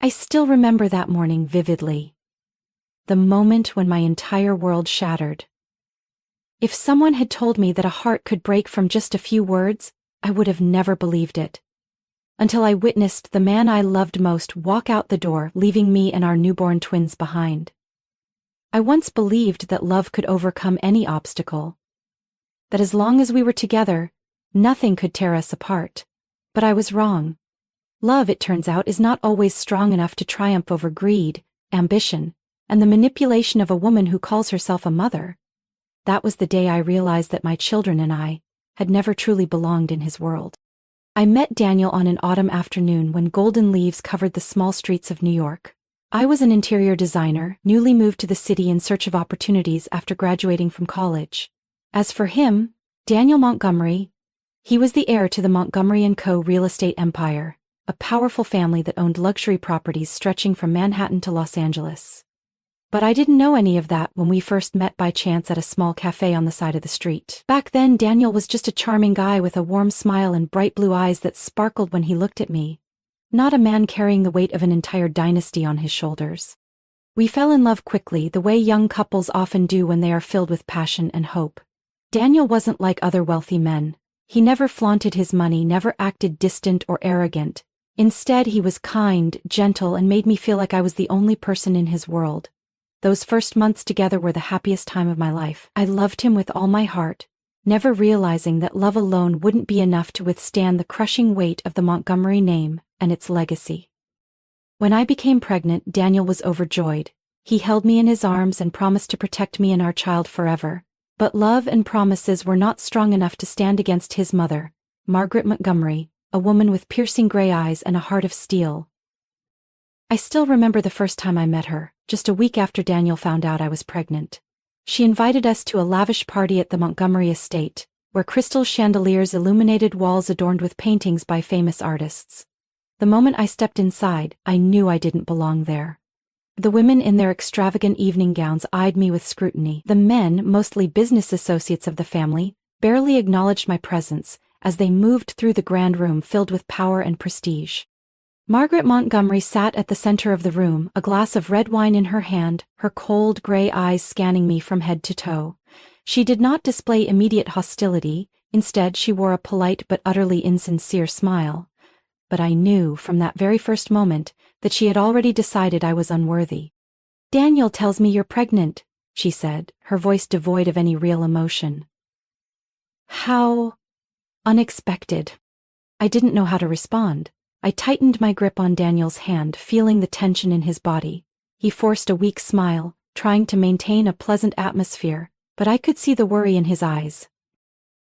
I still remember that morning vividly. The moment when my entire world shattered. If someone had told me that a heart could break from just a few words, I would have never believed it. Until I witnessed the man I loved most walk out the door, leaving me and our newborn twins behind. I once believed that love could overcome any obstacle. That as long as we were together, nothing could tear us apart. But I was wrong. Love, it turns out, is not always strong enough to triumph over greed, ambition, and the manipulation of a woman who calls herself a mother. That was the day I realized that my children and I had never truly belonged in his world. I met Daniel on an autumn afternoon when golden leaves covered the small streets of New York. I was an interior designer, newly moved to the city in search of opportunities after graduating from college. As for him, Daniel Montgomery, he was the heir to the Montgomery & Co. real estate empire, a powerful family that owned luxury properties stretching from Manhattan to Los Angeles. But I didn't know any of that when we first met by chance at a small cafe on the side of the street. Back then, Daniel was just a charming guy with a warm smile and bright blue eyes that sparkled when he looked at me. Not a man carrying the weight of an entire dynasty on his shoulders. We fell in love quickly, the way young couples often do when they are filled with passion and hope. Daniel wasn't like other wealthy men. He never flaunted his money, never acted distant or arrogant. Instead, he was kind, gentle, and made me feel like I was the only person in his world. Those first months together were the happiest time of my life. I loved him with all my heart, never realizing that love alone wouldn't be enough to withstand the crushing weight of the Montgomery name and its legacy. When I became pregnant, Daniel was overjoyed. He held me in his arms and promised to protect me and our child forever. But love and promises were not strong enough to stand against his mother, Margaret Montgomery, a woman with piercing gray eyes and a heart of steel. I still remember the first time I met her, just a week after Daniel found out I was pregnant. She invited us to a lavish party at the Montgomery estate, where crystal chandeliers illuminated walls adorned with paintings by famous artists. The moment I stepped inside, I knew I didn't belong there. The women in their extravagant evening gowns eyed me with scrutiny. The men, mostly business associates of the family, barely acknowledged my presence as they moved through the grand room filled with power and prestige. Margaret Montgomery sat at the center of the room, a glass of red wine in her hand, her cold gray eyes scanning me from head to toe. She did not display immediate hostility, instead she wore a polite but utterly insincere smile. But I knew from that very first moment that she had already decided I was unworthy. "Daniel tells me you're pregnant," she said, her voice devoid of any real emotion. How unexpected. I didn't know how to respond. I tightened my grip on Daniel's hand, feeling the tension in his body. He forced a weak smile, trying to maintain a pleasant atmosphere, but I could see the worry in his eyes.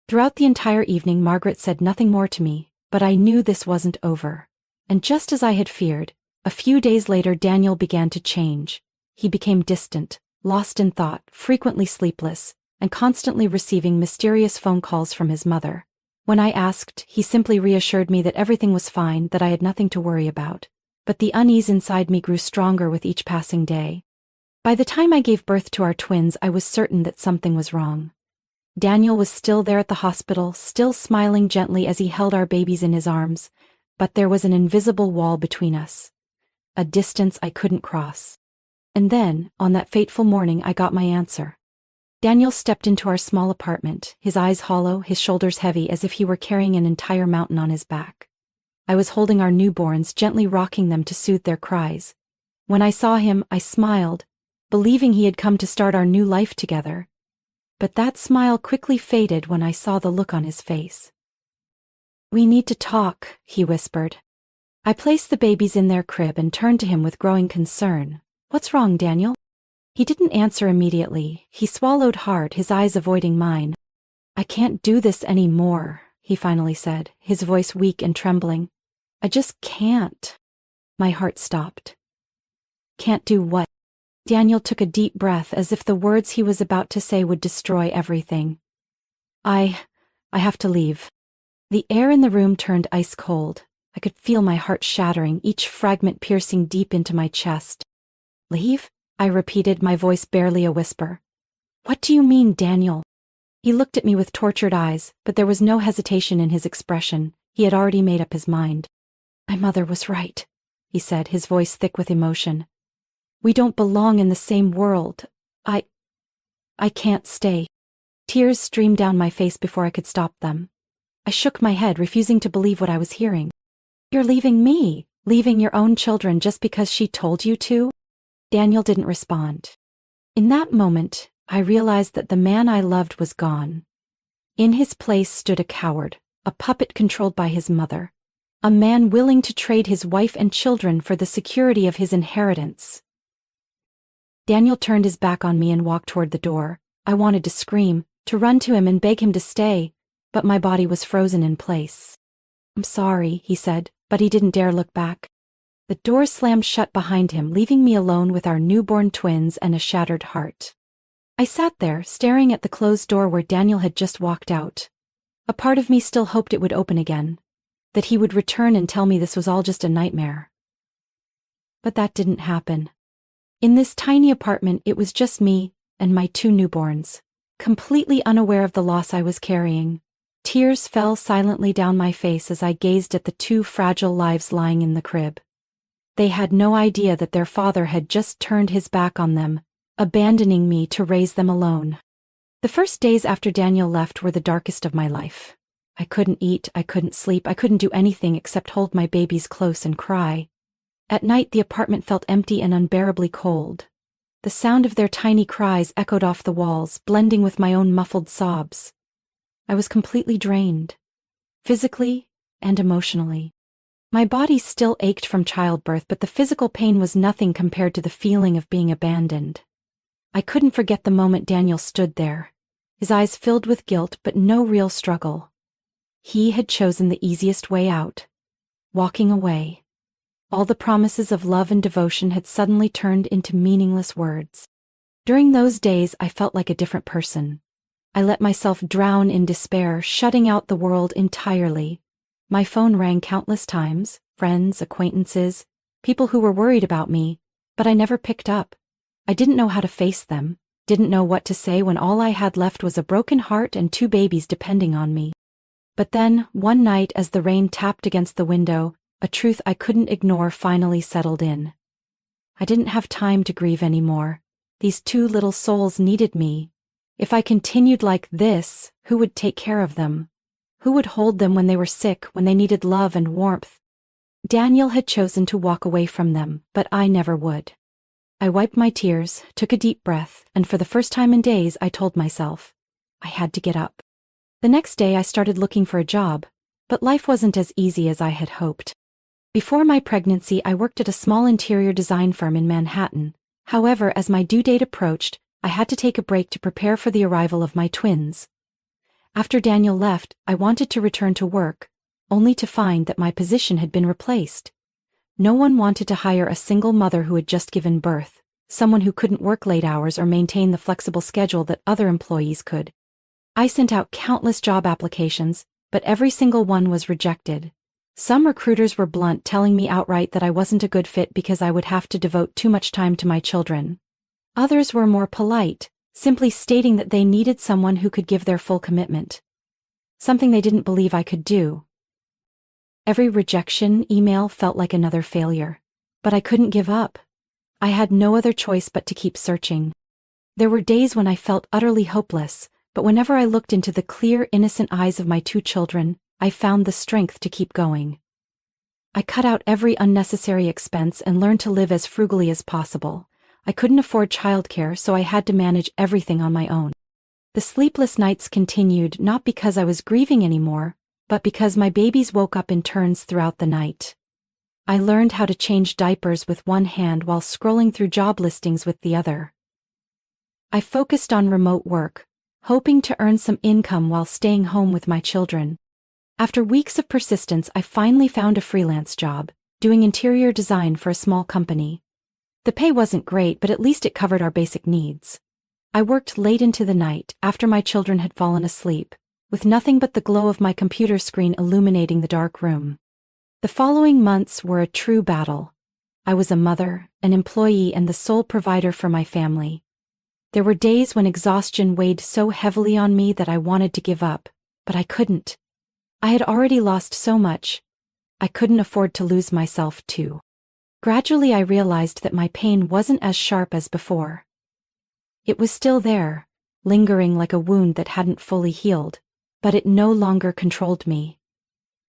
Throughout the entire evening, Margaret said nothing more to me, but I knew this wasn't over. And just as I had feared, a few days later Daniel began to change. He became distant, lost in thought, frequently sleepless, and constantly receiving mysterious phone calls from his mother. When I asked, he simply reassured me that everything was fine, that I had nothing to worry about. But the unease inside me grew stronger with each passing day. By the time I gave birth to our twins, I was certain that something was wrong. Daniel was still there at the hospital, still smiling gently as he held our babies in his arms, but there was an invisible wall between us. A distance I couldn't cross. And then, on that fateful morning, I got my answer. Daniel stepped into our small apartment, his eyes hollow, his shoulders heavy as if he were carrying an entire mountain on his back. I was holding our newborns, gently rocking them to soothe their cries. When I saw him, I smiled, believing he had come to start our new life together. But that smile quickly faded when I saw the look on his face. "We need to talk," he whispered. I placed the babies in their crib and turned to him with growing concern. "What's wrong, Daniel?" He didn't answer immediately. He swallowed hard, his eyes avoiding mine. "I can't do this anymore," he finally said, his voice weak and trembling. "I just can't." My heart stopped. "Can't do what?" Daniel took a deep breath as if the words he was about to say would destroy everything. I have to leave." The air in the room turned ice cold. I could feel my heart shattering, each fragment piercing deep into my chest. "Leave?" I repeated, my voice barely a whisper. "What do you mean, Daniel?" He looked at me with tortured eyes, but there was no hesitation in his expression. He had already made up his mind. "My mother was right. he said, his voice thick with emotion. "We don't belong in the same world. I can't stay." Tears streamed down my face before I could stop them. I shook my head, refusing to believe what I was hearing. "You're leaving me, leaving your own children just because she told you to?" Daniel didn't respond. In that moment, I realized that the man I loved was gone. In his place stood a coward, a puppet controlled by his mother, a man willing to trade his wife and children for the security of his inheritance. Daniel turned his back on me and walked toward the door. I wanted to scream, to run to him and beg him to stay, but my body was frozen in place. "I'm sorry," he said, but he didn't dare look back. The door slammed shut behind him, leaving me alone with our newborn twins and a shattered heart. I sat there, staring at the closed door where Daniel had just walked out. A part of me still hoped it would open again, that he would return and tell me this was all just a nightmare. But that didn't happen. In this tiny apartment, it was just me and my 2 newborns, completely unaware of the loss I was carrying. Tears fell silently down my face as I gazed at the 2 fragile lives lying in the crib. They had no idea that their father had just turned his back on them, abandoning me to raise them alone. The first days after Daniel left were the darkest of my life. I couldn't eat, I couldn't sleep, I couldn't do anything except hold my babies close and cry. At night, the apartment felt empty and unbearably cold. The sound of their tiny cries echoed off the walls, blending with my own muffled sobs. I was completely drained, physically and emotionally. My body still ached from childbirth, but the physical pain was nothing compared to the feeling of being abandoned. I couldn't forget the moment Daniel stood there, his eyes filled with guilt but no real struggle. He had chosen the easiest way out, walking away. All the promises of love and devotion had suddenly turned into meaningless words. During those days, I felt like a different person. I let myself drown in despair, shutting out the world entirely. My phone rang countless times, friends, acquaintances, people who were worried about me, but I never picked up. I didn't know how to face them, didn't know what to say when all I had left was a broken heart and 2 babies depending on me. But then, one night as the rain tapped against the window, a truth I couldn't ignore finally settled in. I didn't have time to grieve anymore. These 2 little souls needed me. If I continued like this, who would take care of them? Who would hold them when they were sick, when they needed love and warmth? Daniel had chosen to walk away from them, but I never would. I wiped my tears, took a deep breath, and for the first time in days, I told myself, I had to get up. The next day, I started looking for a job, but life wasn't as easy as I had hoped. Before my pregnancy, I worked at a small interior design firm in Manhattan. However, as my due date approached, I had to take a break to prepare for the arrival of my twins. After Daniel left, I wanted to return to work, only to find that my position had been replaced. No one wanted to hire a single mother who had just given birth, someone who couldn't work late hours or maintain the flexible schedule that other employees could. I sent out countless job applications, but every single one was rejected. Some recruiters were blunt, telling me outright that I wasn't a good fit because I would have to devote too much time to my children. Others were more polite, simply stating that they needed someone who could give their full commitment. Something they didn't believe I could do. Every rejection email felt like another failure. But I couldn't give up. I had no other choice but to keep searching. There were days when I felt utterly hopeless, but whenever I looked into the clear, innocent eyes of my 2 children, I found the strength to keep going. I cut out every unnecessary expense and learned to live as frugally as possible. I couldn't afford childcare, so I had to manage everything on my own. The sleepless nights continued, not because I was grieving anymore, but because my babies woke up in turns throughout the night. I learned how to change diapers with one hand while scrolling through job listings with the other. I focused on remote work, hoping to earn some income while staying home with my children. After weeks of persistence, I finally found a freelance job, doing interior design for a small company. The pay wasn't great, but at least it covered our basic needs. I worked late into the night, after my children had fallen asleep, with nothing but the glow of my computer screen illuminating the dark room. The following months were a true battle. I was a mother, an employee, and the sole provider for my family. There were days when exhaustion weighed so heavily on me that I wanted to give up, but I couldn't. I had already lost so much. I couldn't afford to lose myself too. Gradually I realized that my pain wasn't as sharp as before. It was still there, lingering like a wound that hadn't fully healed, but it no longer controlled me.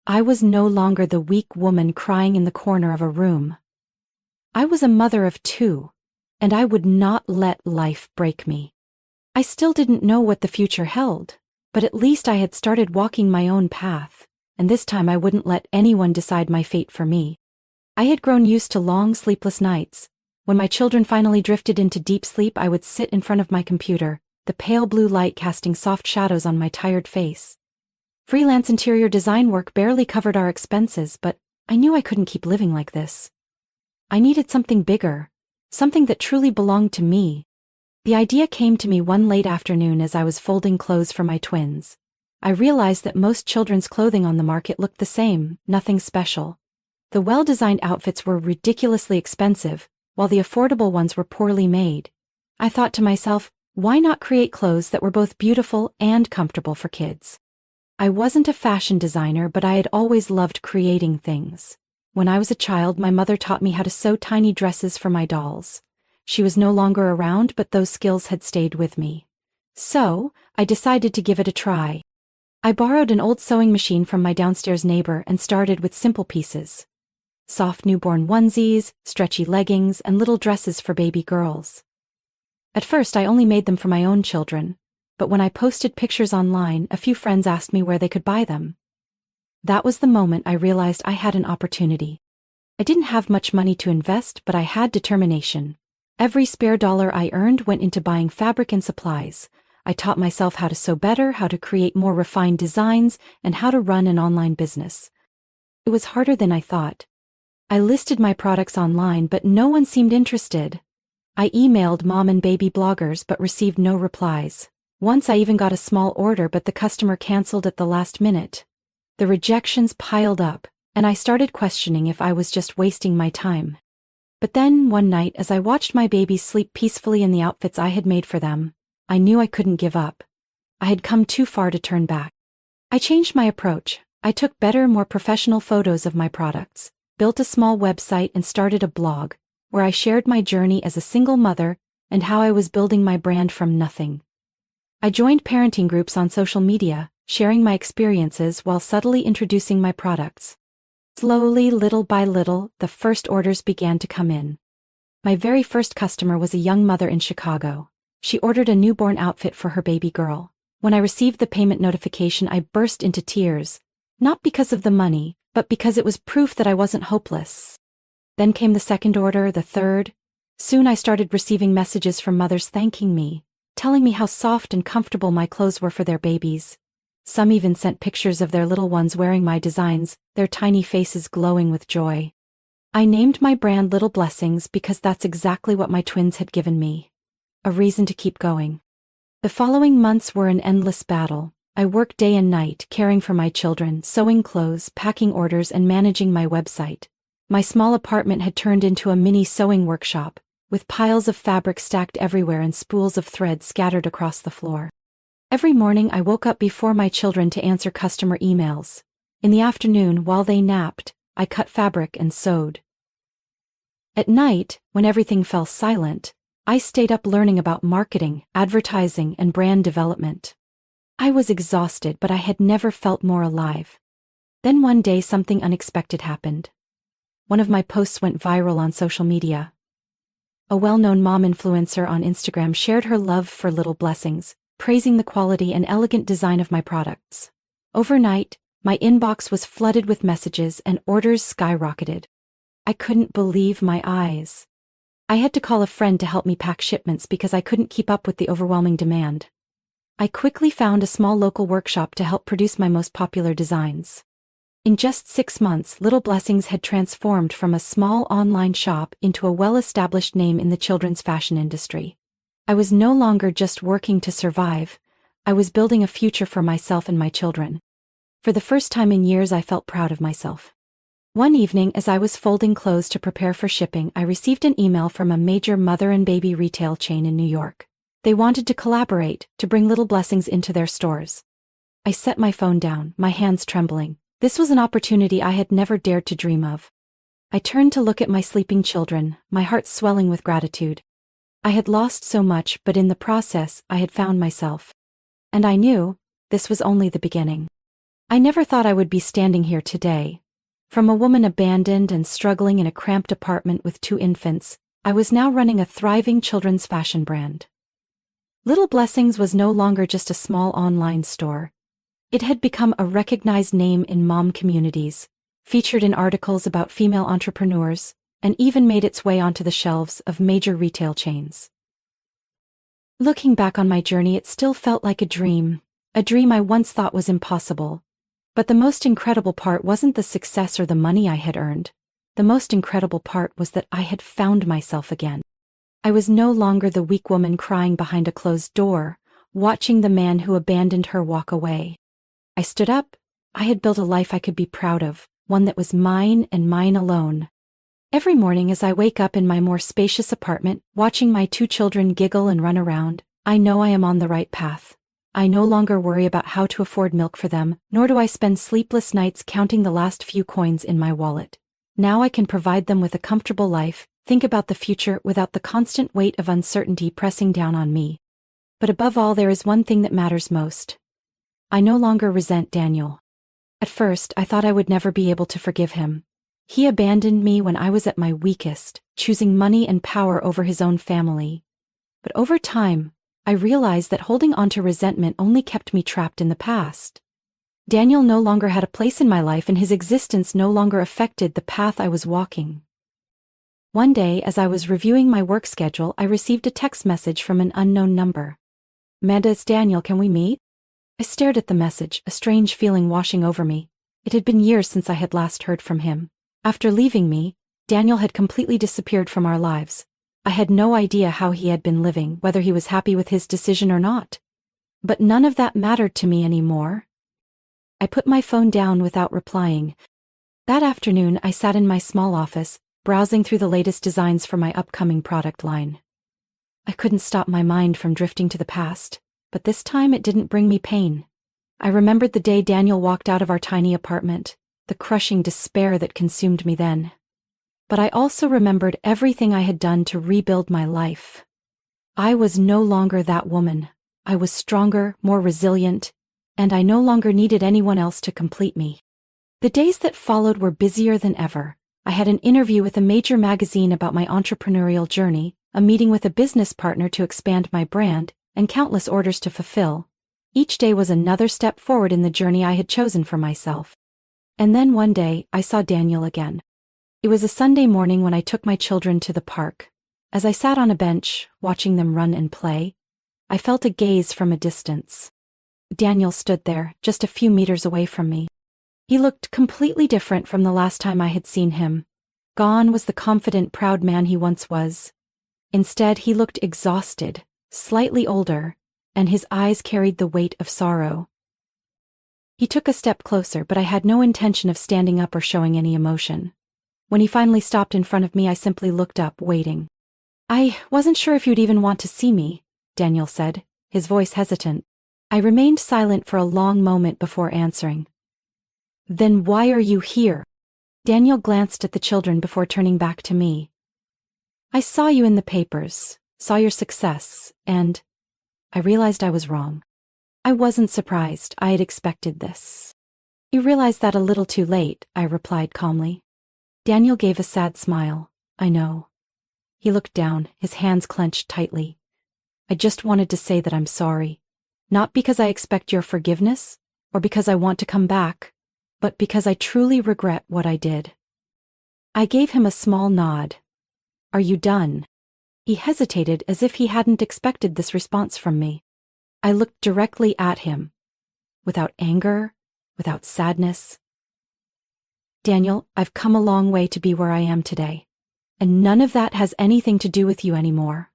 I was no longer the weak woman crying in the corner of a room. I was a mother of two, and I would not let life break me. I still didn't know what the future held, but at least I had started walking my own path, and this time I wouldn't let anyone decide my fate for me. I had grown used to long, sleepless nights. When my children finally drifted into deep sleep, I would sit in front of my computer, the pale blue light casting soft shadows on my tired face. Freelance interior design work barely covered our expenses, but I knew I couldn't keep living like this. I needed something bigger, something that truly belonged to me. The idea came to me one late afternoon as I was folding clothes for my twins. I realized that most children's clothing on the market looked the same, nothing special. The well-designed outfits were ridiculously expensive, while the affordable ones were poorly made. I thought to myself, why not create clothes that were both beautiful and comfortable for kids? I wasn't a fashion designer, but I had always loved creating things. When I was a child, my mother taught me how to sew tiny dresses for my dolls. She was no longer around, but those skills had stayed with me. So, I decided to give it a try. I borrowed an old sewing machine from my downstairs neighbor and started with simple pieces. Soft newborn onesies, stretchy leggings, and little dresses for baby girls. At first I only made them for my own children, but when I posted pictures online, a few friends asked me where they could buy them. That was the moment I realized I had an opportunity. I didn't have much money to invest, but I had determination. Every spare dollar I earned went into buying fabric and supplies. I taught myself how to sew better, how to create more refined designs, and how to run an online business. It was harder than I thought. I listed my products online, but no one seemed interested. I emailed mom and baby bloggers but received no replies. Once I even got a small order, but the customer canceled at the last minute. The rejections piled up, and I started questioning if I was just wasting my time. But then, one night, as I watched my babies sleep peacefully in the outfits I had made for them, I knew I couldn't give up. I had come too far to turn back. I changed my approach. I took better, more professional photos of my products, built a small website, and started a blog, where I shared my journey as a single mother and how I was building my brand from nothing. I joined parenting groups on social media, sharing my experiences while subtly introducing my products. Slowly, little by little, the first orders began to come in. My very first customer was a young mother in Chicago. She ordered a newborn outfit for her baby girl. When I received the payment notification, I burst into tears, not because of the money, but because it was proof that I wasn't hopeless. Then came the second order, the third. Soon I started receiving messages from mothers thanking me, telling me how soft and comfortable my clothes were for their babies. Some even sent pictures of their little ones wearing my designs, their tiny faces glowing with joy. I named my brand Little Blessings because that's exactly what my twins had given me. A reason to keep going. The following months were an endless battle. I worked day and night, caring for my children, sewing clothes, packing orders, and managing my website. My small apartment had turned into a mini sewing workshop, with piles of fabric stacked everywhere and spools of thread scattered across the floor. Every morning I woke up before my children to answer customer emails. In the afternoon, while they napped, I cut fabric and sewed. At night, when everything fell silent, I stayed up learning about marketing, advertising, and brand development. I was exhausted, but I had never felt more alive. Then one day something unexpected happened. One of my posts went viral on social media. A well-known mom influencer on Instagram shared her love for Little Blessings, praising the quality and elegant design of my products. Overnight, my inbox was flooded with messages and orders skyrocketed. I couldn't believe my eyes. I had to call a friend to help me pack shipments because I couldn't keep up with the overwhelming demand. I quickly found a small local workshop to help produce my most popular designs. In just 6 months, Little Blessings had transformed from a small online shop into a well-established name in the children's fashion industry. I was no longer just working to survive. I was building a future for myself and my children. For the first time in years, I felt proud of myself. One evening, as I was folding clothes to prepare for shipping, I received an email from a major mother and baby retail chain in New York. They wanted to collaborate, to bring Little Blessings into their stores. I set my phone down, my hands trembling. This was an opportunity I had never dared to dream of. I turned to look at my sleeping children, my heart swelling with gratitude. I had lost so much, but in the process, I had found myself. And I knew this was only the beginning. I never thought I would be standing here today. From a woman abandoned and struggling in a cramped apartment with 2 infants, I was now running a thriving children's fashion brand. Little Blessings was no longer just a small online store. It had become a recognized name in mom communities, featured in articles about female entrepreneurs, and even made its way onto the shelves of major retail chains. Looking back on my journey, it still felt like a dream I once thought was impossible. But the most incredible part wasn't the success or the money I had earned. The most incredible part was that I had found myself again. I was no longer the weak woman crying behind a closed door, watching the man who abandoned her walk away. I stood up. I had built a life I could be proud of, one that was mine and mine alone. Every morning as I wake up in my more spacious apartment, watching my 2 children giggle and run around, I know I am on the right path. I no longer worry about how to afford milk for them, nor do I spend sleepless nights counting the last few coins in my wallet. Now I can provide them with a comfortable life, think about the future without the constant weight of uncertainty pressing down on me. But above all, there is one thing that matters most. I no longer resent Daniel. At first, I thought I would never be able to forgive him. He abandoned me when I was at my weakest, choosing money and power over his own family. But over time, I realized that holding on to resentment only kept me trapped in the past. Daniel no longer had a place in my life, and his existence no longer affected the path I was walking. One day, as I was reviewing my work schedule, I received a text message from an unknown number. "Amanda, it's Daniel, can we meet?" I stared at the message, a strange feeling washing over me. It had been years since I had last heard from him. After leaving me, Daniel had completely disappeared from our lives. I had no idea how he had been living, whether he was happy with his decision or not. But none of that mattered to me anymore. I put my phone down without replying. That afternoon, I sat in my small office, browsing through the latest designs for my upcoming product line. I couldn't stop my mind from drifting to the past, but this time it didn't bring me pain. I remembered the day Daniel walked out of our tiny apartment, the crushing despair that consumed me then. But I also remembered everything I had done to rebuild my life. I was no longer that woman. I was stronger, more resilient, and I no longer needed anyone else to complete me. The days that followed were busier than ever. I had an interview with a major magazine about my entrepreneurial journey, a meeting with a business partner to expand my brand, and countless orders to fulfill. Each day was another step forward in the journey I had chosen for myself. And then one day, I saw Daniel again. It was a Sunday morning when I took my children to the park. As I sat on a bench, watching them run and play, I felt a gaze from a distance. Daniel stood there, just a few meters away from me. He looked completely different from the last time I had seen him. Gone was the confident, proud man he once was. Instead, he looked exhausted, slightly older, and his eyes carried the weight of sorrow. He took a step closer, but I had no intention of standing up or showing any emotion. When he finally stopped in front of me, I simply looked up, waiting. "I wasn't sure if you'd even want to see me," Daniel said, his voice hesitant. I remained silent for a long moment before answering. "Then why are you here?" Daniel glanced at the children before turning back to me. "I saw you in the papers, saw your success, and I realized I was wrong." I wasn't surprised. I had expected this. "You realized that a little too late," I replied calmly. Daniel gave a sad smile. "I know." He looked down, his hands clenched tightly. "I just wanted to say that I'm sorry. Not because I expect your forgiveness, or because I want to come back, but because I truly regret what I did." I gave him a small nod. "Are you done?" He hesitated as if he hadn't expected this response from me. I looked directly at him, without anger, without sadness. "Daniel, I've come a long way to be where I am today, and none of that has anything to do with you anymore."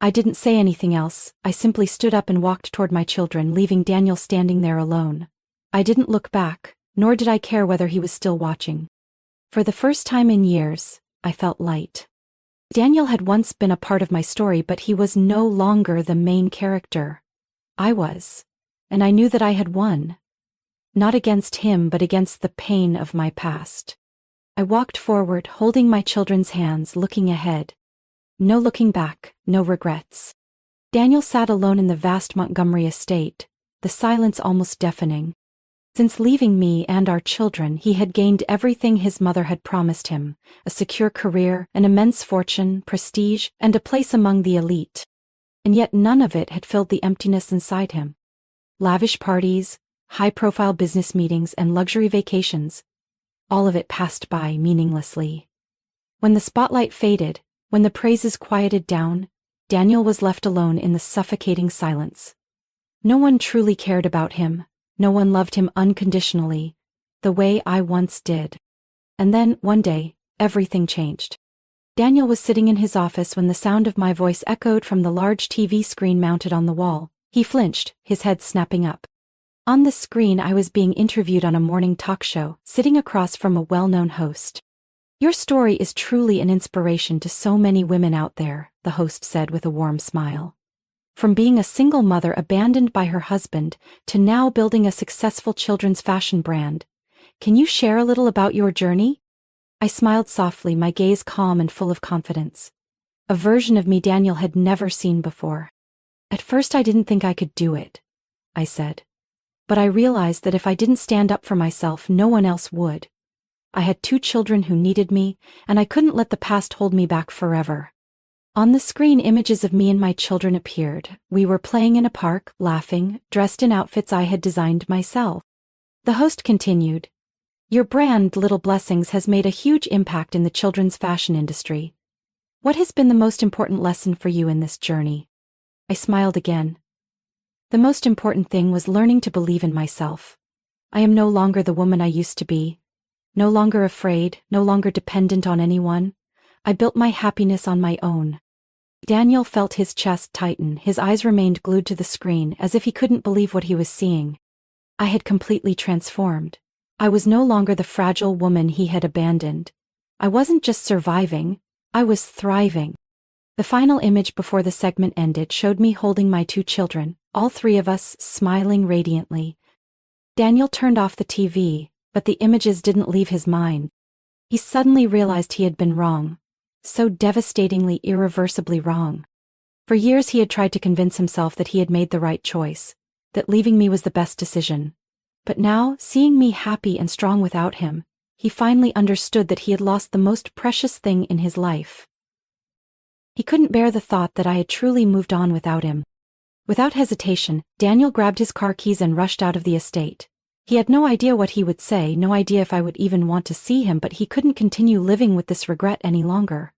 I didn't say anything else. I simply stood up and walked toward my children, leaving Daniel standing there alone. I didn't look back, nor did I care whether he was still watching. For the first time in years, I felt light. Daniel had once been a part of my story, but he was no longer the main character. I was, and I knew that I had won. Not against him, but against the pain of my past. I walked forward, holding my children's hands, looking ahead. No looking back, no regrets. Daniel sat alone in the vast Montgomery estate, the silence almost deafening. Since leaving me and our children, he had gained everything his mother had promised him: a secure career, an immense fortune, prestige, and a place among the elite. And yet none of it had filled the emptiness inside him. Lavish parties, high-profile business meetings, and luxury vacations, all of it passed by meaninglessly. When the spotlight faded, when the praises quieted down, Daniel was left alone in the suffocating silence. No one truly cared about him. No one loved him unconditionally, the way I once did. And then, one day, everything changed. Daniel was sitting in his office when the sound of my voice echoed from the large TV screen mounted on the wall. He flinched, his head snapping up. On the screen, I was being interviewed on a morning talk show, sitting across from a well-known host. "Your story is truly an inspiration to so many women out there," the host said with a warm smile. "From being a single mother abandoned by her husband to now building a successful children's fashion brand. Can you share a little about your journey?" I smiled softly, my gaze calm and full of confidence. A version of me Daniel had never seen before. "At first I didn't think I could do it," I said. "But I realized that if I didn't stand up for myself, no one else would. I had 2 children who needed me, and I couldn't let the past hold me back forever." On the screen, images of me and my children appeared. We were playing in a park, laughing, dressed in outfits I had designed myself. The host continued, "Your brand, Little Blessings, has made a huge impact in the children's fashion industry. What has been the most important lesson for you in this journey?" I smiled again. "The most important thing was learning to believe in myself. I am no longer the woman I used to be. No longer afraid, no longer dependent on anyone. I built my happiness on my own." Daniel felt his chest tighten, his eyes remained glued to the screen, as if he couldn't believe what he was seeing. I had completely transformed. I was no longer the fragile woman he had abandoned. I wasn't just surviving, I was thriving. The final image before the segment ended showed me holding my 2 children, all 3 of us smiling radiantly. Daniel turned off the TV, but the images didn't leave his mind. He suddenly realized he had been wrong. So devastatingly, irreversibly wrong. For years he had tried to convince himself that he had made the right choice, that leaving me was the best decision. But now, seeing me happy and strong without him, he finally understood that he had lost the most precious thing in his life. He couldn't bear the thought that I had truly moved on without him. Without hesitation, Daniel grabbed his car keys and rushed out of the estate. He had no idea what he would say, no idea if I would even want to see him, but he couldn't continue living with this regret any longer.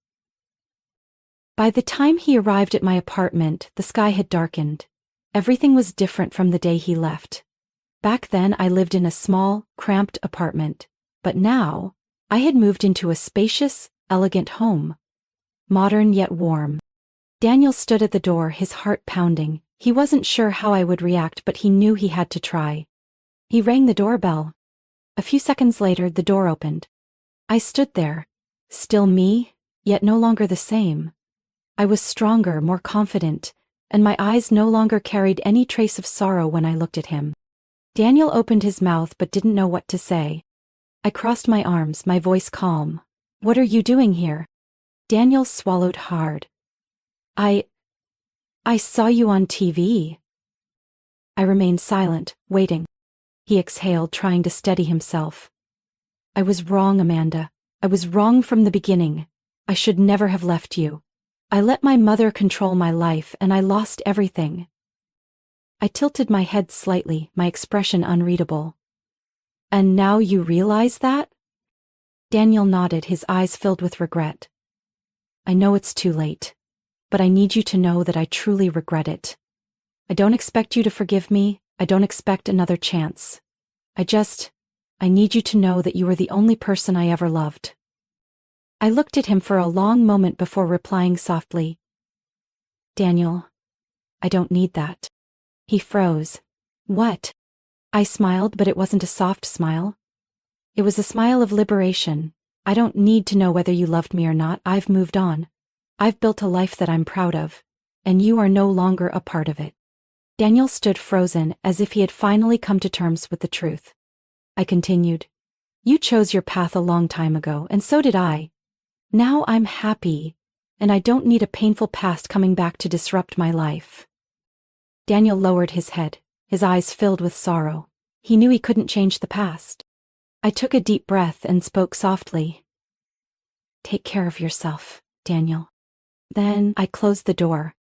By the time he arrived at my apartment, the sky had darkened. Everything was different from the day he left. Back then, I lived in a small, cramped apartment, but now, I had moved into a spacious, elegant home. Modern yet warm. Daniel stood at the door, his heart pounding. He wasn't sure how I would react, but he knew he had to try. He rang the doorbell. A few seconds later, the door opened. I stood there, still me, yet no longer the same. I was stronger, more confident, and my eyes no longer carried any trace of sorrow when I looked at him. Daniel opened his mouth but didn't know what to say. I crossed my arms, my voice calm. "What are you doing here?" Daniel swallowed hard. I saw you on TV." I remained silent, waiting. He exhaled, trying to steady himself. "I was wrong, Amanda. I was wrong from the beginning. I should never have left you. I let my mother control my life, and I lost everything." I tilted my head slightly, my expression unreadable. "And now you realize that?" Daniel nodded, his eyes filled with regret. "I know it's too late, but I need you to know that I truly regret it. I don't expect you to forgive me. I don't expect another chance. I need you to know that you were the only person I ever loved." I looked at him for a long moment before replying softly, "Daniel, I don't need that." He froze. "What?" I smiled, but it wasn't a soft smile. It was a smile of liberation. "I don't need to know whether you loved me or not. I've moved on. I've built a life that I'm proud of, and you are no longer a part of it." Daniel stood frozen, as if he had finally come to terms with the truth. I continued, You chose your path a long time ago, and so did I. Now I'm happy, and I don't need a painful past coming back to disrupt my life." Daniel lowered his head, his eyes filled with sorrow. He knew he couldn't change the past. I took a deep breath and spoke softly. "Take care of yourself, Daniel." Then I closed the door.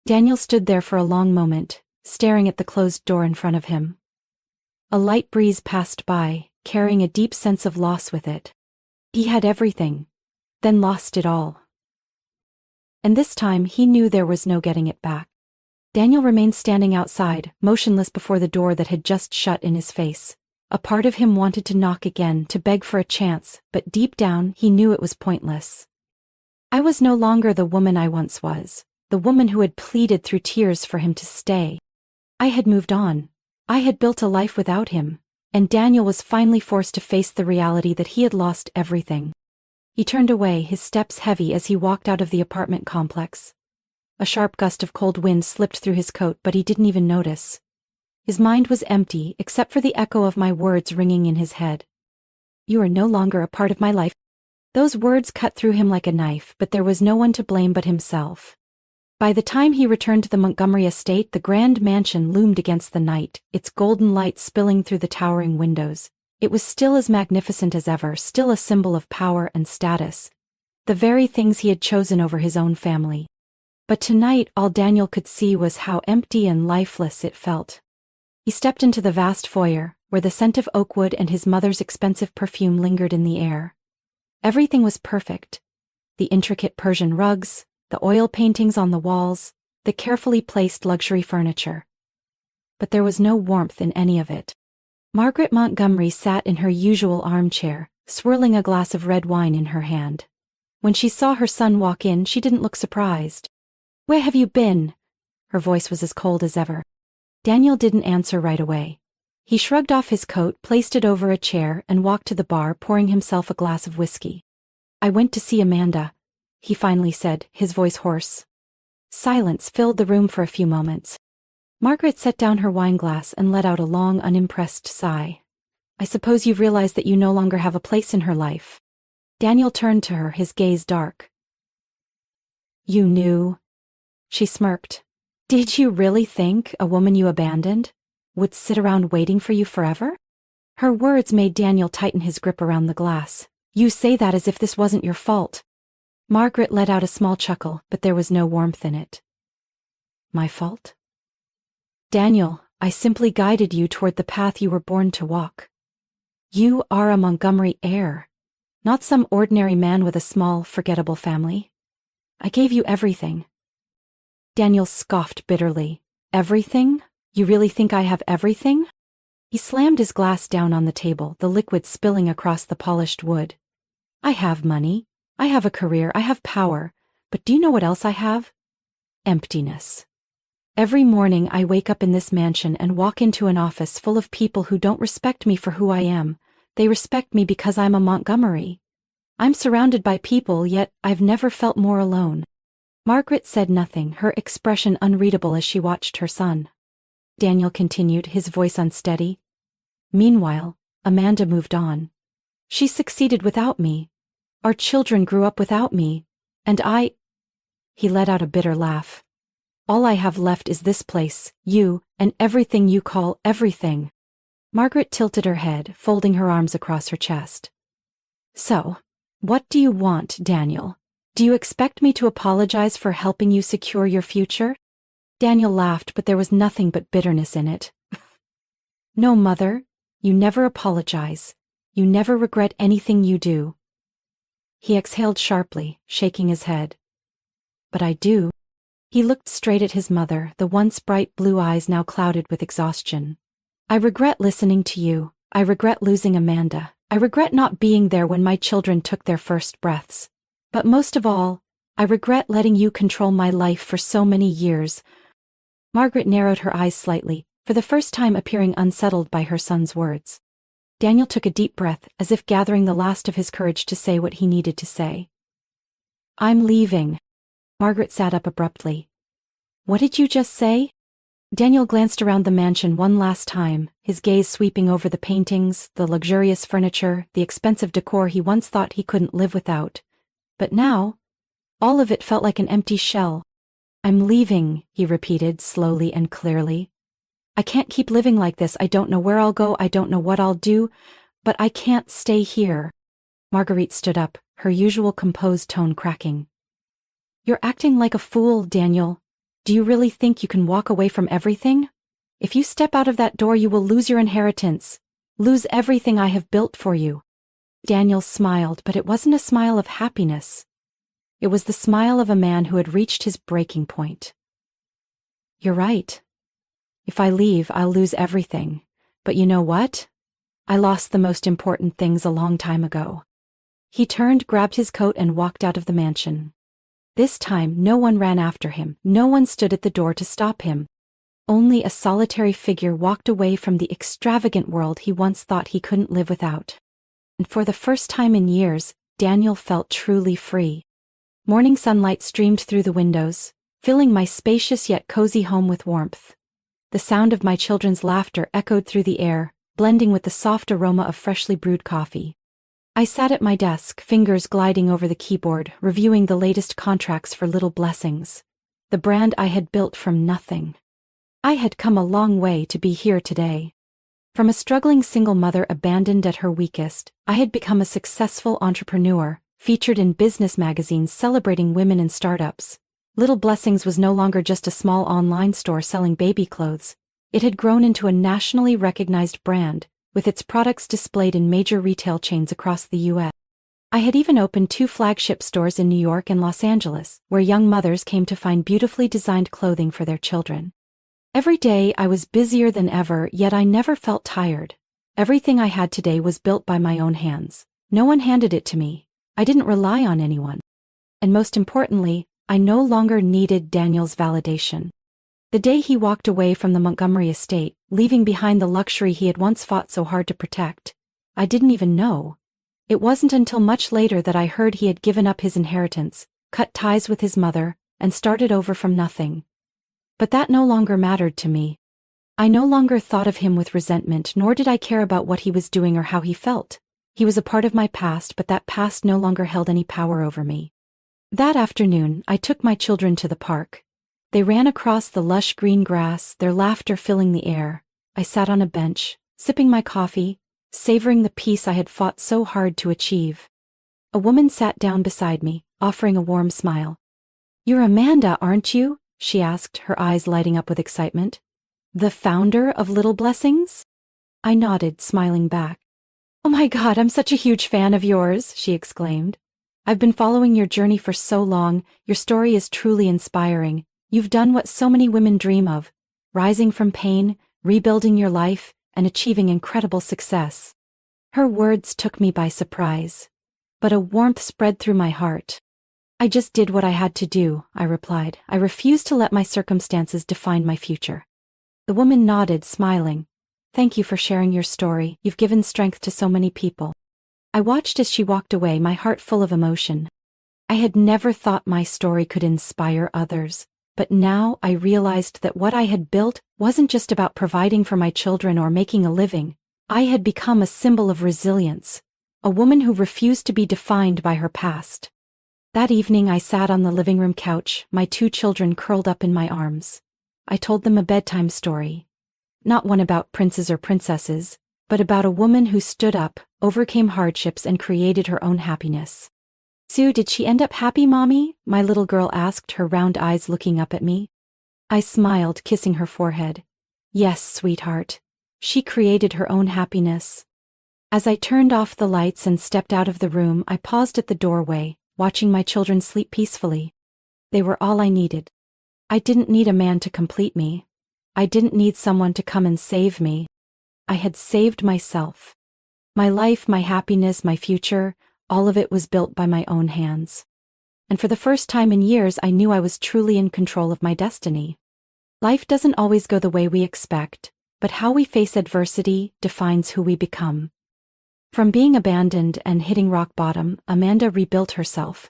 Daniel stood there for a long moment, staring at the closed door in front of him. A light breeze passed by, carrying a deep sense of loss with it. He had everything, then lost it all. And this time he knew there was no getting it back. Daniel remained standing outside, motionless before the door that had just shut in his face. A part of him wanted to knock again, to beg for a chance, but deep down he knew it was pointless. I was no longer the woman I once was, the woman who had pleaded through tears for him to stay. I had moved on. I had built a life without him, and Daniel was finally forced to face the reality that he had lost everything. He turned away, his steps heavy as he walked out of the apartment complex. A sharp gust of cold wind slipped through his coat, but he didn't even notice. His mind was empty, except for the echo of my words ringing in his head. "You are no longer a part of my life." Those words cut through him like a knife, but there was no one to blame but himself. By the time he returned to the Montgomery estate, the grand mansion loomed against the night, its golden light spilling through the towering windows. It was still as magnificent as ever, still a symbol of power and status. The very things he had chosen over his own family. But tonight all Daniel could see was how empty and lifeless it felt. He stepped into the vast foyer, where the scent of oak wood and his mother's expensive perfume lingered in the air. Everything was perfect. The intricate Persian rugs, the oil paintings on the walls, the carefully placed luxury furniture. But there was no warmth in any of it. Margaret Montgomery sat in her usual armchair, swirling a glass of red wine in her hand. When she saw her son walk in, she didn't look surprised. "Where have you been?" Her voice was as cold as ever. Daniel didn't answer right away. He shrugged off his coat, placed it over a chair, and walked to the bar, pouring himself a glass of whiskey. "I went to see Amanda," he finally said, his voice hoarse. Silence filled the room for a few moments. Margaret set down her wineglass and let out a long, unimpressed sigh. "I suppose you've realized that you no longer have a place in her life." Daniel turned to her, his gaze dark. "You knew?" She smirked. "Did you really think a woman you abandoned would sit around waiting for you forever?" Her words made Daniel tighten his grip around the glass. "You say that as if this wasn't your fault." Margaret let out a small chuckle, but there was no warmth in it. "My fault?" "Daniel, I simply guided you toward the path you were born to walk. You are a Montgomery heir, not some ordinary man with a small, forgettable family. I gave you everything." Daniel scoffed bitterly. "Everything? You really think I have everything?" He slammed his glass down on the table, the liquid spilling across the polished wood. "I have money. I have a career. I have power. But do you know what else I have? Emptiness. Every morning I wake up in this mansion and walk into an office full of people who don't respect me for who I am. They respect me because I'm a Montgomery. I'm surrounded by people, yet I've never felt more alone." Margaret said nothing, her expression unreadable as she watched her son. Daniel continued, his voice unsteady. "Meanwhile, Amanda moved on. She succeeded without me. Our children grew up without me. And He let out a bitter laugh. "All I have left is this place, you, and everything you call everything." Margaret tilted her head, folding her arms across her chest. "So, what do you want, Daniel? Do you expect me to apologize for helping you secure your future?" Daniel laughed, but there was nothing but bitterness in it. "No, Mother, you never apologize. You never regret anything you do." He exhaled sharply, shaking his head. "But I do." He looked straight at his mother, the once bright blue eyes now clouded with exhaustion. "I regret listening to you. I regret losing Amanda. I regret not being there when my children took their first breaths. But most of all, I regret letting you control my life for so many years." Margaret narrowed her eyes slightly, for the first time appearing unsettled by her son's words. Daniel took a deep breath, as if gathering the last of his courage to say what he needed to say. "I'm leaving." Margaret sat up abruptly. "What did you just say?" Daniel glanced around the mansion one last time, his gaze sweeping over the paintings, the luxurious furniture, the expensive decor he once thought he couldn't live without. But now, all of it felt like an empty shell. "I'm leaving," he repeated slowly and clearly. "I can't keep living like this. I don't know where I'll go, I don't know what I'll do, but I can't stay here." Marguerite stood up, her usual composed tone cracking. "You're acting like a fool, Daniel. Do you really think you can walk away from everything? If you step out of that door, you will lose your inheritance, lose everything I have built for you." Daniel smiled, but it wasn't a smile of happiness. It was the smile of a man who had reached his breaking point. "You're right. If I leave, I'll lose everything. But you know what? I lost the most important things a long time ago." He turned, grabbed his coat, and walked out of the mansion. This time, no one ran after him, no one stood at the door to stop him. Only a solitary figure walked away from the extravagant world he once thought he couldn't live without. And for the first time in years, Daniel felt truly free. Morning sunlight streamed through the windows, filling my spacious yet cozy home with warmth. The sound of my children's laughter echoed through the air, blending with the soft aroma of freshly brewed coffee. I sat at my desk, fingers gliding over the keyboard, reviewing the latest contracts for Little Blessings, the brand I had built from nothing. I had come a long way to be here today. From a struggling single mother abandoned at her weakest, I had become a successful entrepreneur, featured in business magazines celebrating women in startups. Little Blessings was no longer just a small online store selling baby clothes. It had grown into a nationally recognized brand, with its products displayed in major retail chains across the U.S. I had even opened 2 flagship stores in New York and Los Angeles, where young mothers came to find beautifully designed clothing for their children. Every day I was busier than ever, yet I never felt tired. Everything I had today was built by my own hands. No one handed it to me. I didn't rely on anyone. And most importantly, I no longer needed Daniel's validation. The day he walked away from the Montgomery estate, leaving behind the luxury he had once fought so hard to protect, I didn't even know. It wasn't until much later that I heard he had given up his inheritance, cut ties with his mother, and started over from nothing. But that no longer mattered to me. I no longer thought of him with resentment, nor did I care about what he was doing or how he felt. He was a part of my past, but that past no longer held any power over me. That afternoon, I took my children to the park. They ran across the lush green grass, their laughter filling the air. I sat on a bench, sipping my coffee, savoring the peace I had fought so hard to achieve. A woman sat down beside me, offering a warm smile. "You're Amanda, aren't you?" she asked, her eyes lighting up with excitement. "The founder of Little Blessings?" I nodded, smiling back. "Oh my God, I'm such a huge fan of yours," she exclaimed. "I've been following your journey for so long. Your story is truly inspiring. You've done what so many women dream of, rising from pain, rebuilding your life, and achieving incredible success." Her words took me by surprise, but a warmth spread through my heart. "I just did what I had to do," I replied. "I refuse to let my circumstances define my future." The woman nodded, smiling. "Thank you for sharing your story. You've given strength to so many people." I watched as she walked away, my heart full of emotion. I had never thought my story could inspire others. But now I realized that what I had built wasn't just about providing for my children or making a living. I had become a symbol of resilience, a woman who refused to be defined by her past. That evening I sat on the living room couch, my 2 children curled up in my arms. I told them a bedtime story. Not one about princes or princesses, but about a woman who stood up, overcame hardships, and created her own happiness. "Sue, did she end up happy, Mommy?" my little girl asked, her round eyes looking up at me. I smiled, kissing her forehead. "Yes, sweetheart. She created her own happiness." As I turned off the lights and stepped out of the room, I paused at the doorway, watching my children sleep peacefully. They were all I needed. I didn't need a man to complete me. I didn't need someone to come and save me. I had saved myself. My life, my happiness, my future, all of it was built by my own hands. And for the first time in years, I knew I was truly in control of my destiny. Life doesn't always go the way we expect, but how we face adversity defines who we become. From being abandoned and hitting rock bottom, Amanda rebuilt herself.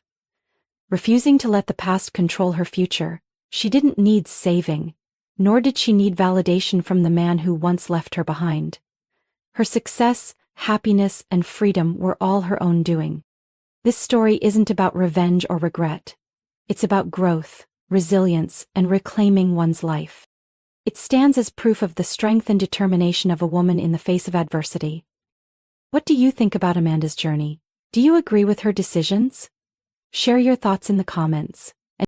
Refusing to let the past control her future, she didn't need saving. nor did she need validation from the man who once left her behind. Her success, happiness, and freedom were all her own doing. This story isn't about revenge or regret. It's about growth, resilience, and reclaiming one's life. It stands as proof of the strength and determination of a woman in the face of adversity. What do you think about Amanda's journey? Do you agree with her decisions? Share your thoughts in the comments.